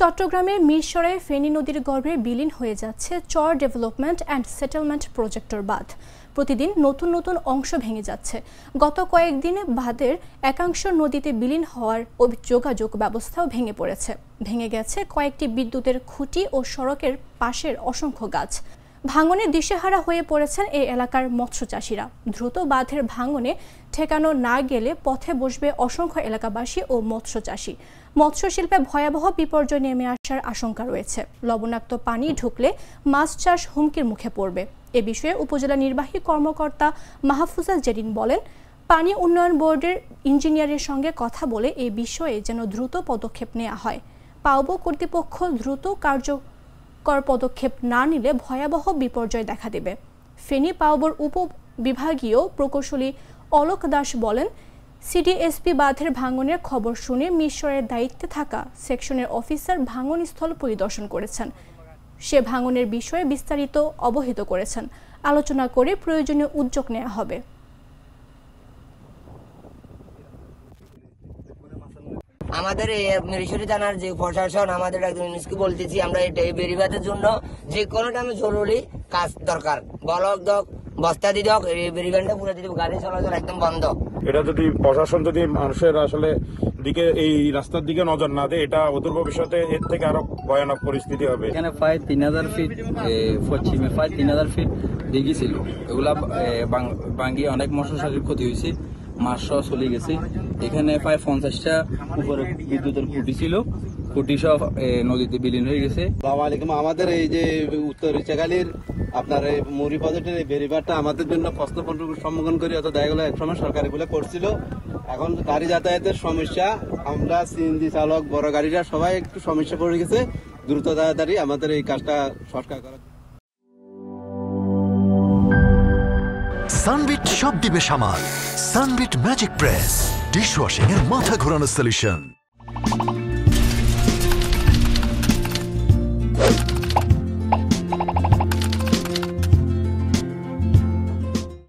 চট্টগ্রামের মিরসরাই ফেনী নদীর গর্ভে বিলীন হয়ে যাচ্ছে চর ডেভেলপমেন্ট অ্যান্ড সেটেলমেন্ট প্রজেক্টর বাঁধ। প্রতিদিন নতুন নতুন অংশ ভেঙে যাচ্ছে। গত কয়েকদিনে বাঁধের একাংশ নদীতে বিলীন হওয়ার যোগাযোগ ব্যবস্থাও ভেঙে পড়েছে। ভেঙে গেছে কয়েকটি বিদ্যুতের খুঁটি ও সড়কের পাশের অসংখ্য গাছ। ভাঙনে দিশেহারা হয়ে পড়েছেন এই এলাকার মৎস্যচাষীরা। দ্রুত বাঁধের ভাঙনে ঠেকানো না গেলে পথে বসবে অসংখ্য এলাকাবাসী ও মৎস্যচাষী। মৎস্যশিল্পে ভয়াবহ বিপর্যয় নেমে আসার আশঙ্কা রয়েছে। লবণাক্ত পানি ঢুকলে মাছ চাষ হুমকির মুখে পড়বে। এ বিষয়ে উপজেলা নির্বাহী কর্মকর্তা মাহফুজা জেরিন বলেন, পানি উন্নয়ন বোর্ডের ইঞ্জিনিয়ারের সঙ্গে কথা বলে এই বিষয়ে যেন দ্রুত পদক্ষেপ নেওয়া হয়। পাউবো কর্তৃপক্ষ দ্রুত কার্যকর পদক্ষেপ না নিলে ভয়াবহ বিপর্যয় দেখা দেবে। ফেনী পাউবোর উপবিভাগীয় প্রকৌশলী অলোক দাস বলেন, সিডিএসপি বাঁধের ভাঙনের খবর শুনে মিরসরাইয়ের দায়িত্বে থাকা সেকশনের অফিসার ভাঙনস্থল পরিদর্শন করেছেন। সে ভাঙনের বিষয়ে বিস্তারিত অবহিত করেছেন। আলোচনা করে প্রয়োজনীয় উদ্যোগ নেওয়া হবে। আমাদের মিরসরাই থানার যে প্রশাসন আমাদের একজন ইউনিসকে বলতেছি, আমরা এই বেড়িবাঁধের জন্য যে কোনো টাইমে জরুরি কাজ দরকার, বলক দক বস্তা দিয়ে দক এই বেড়িবাঁধটা পুরো দিতে, গাড়ি চলাচল একদম বন্ধ। এটা যদি প্রশাসন যদি মানুষের আসলে দিকে এই রাস্তার দিকে নজর না দেয়, এটা অদূর ভবিষ্যতে এর থেকে আরো ভয়ানক পরিস্থিতি হবে। এখানে প্রায় 3000 ফিট পশ্চিমে প্রায় 3000 ফিট দিঘি ছিল, এগুলা ভাঙ্গিয়ে অনেক মৎস্যচাষীর ক্ষতি হয়েছে, মাছ সহ চলে গেছে। এখানে প্রায় 50টা উপরে বিদ্যুতের খুঁটি ছিল, খুঁটি সব নদীতে বিলীন হয়ে গেছে। আসসালামু আলাইকুম। আমাদের এই যে উত্তর ইচ্ছাখালীর আপনার এই মুড়ি প্রজেক্টের এই বেড়িবাঁধটা আমাদের জন্য প্রশ্ন সম্মুখীন করি, অত দেখা গেলো একসময় সরকার এগুলো করছিল। এখন গাড়ি যাতায়াতের সমস্যা, আমরা সিএনজি চালক বড় গাড়িরা সবাই একটু সমস্যা পড়ে গেছে। দ্রুত তাড়াতাড়ি আমাদের এই কাজটা সরকার করা। সানবিট সব দিবে সামাল। সানবিট ম্যাজিক প্রেস ডিশওয়াশিং এর মাথা ঘোরানো সলিউশন।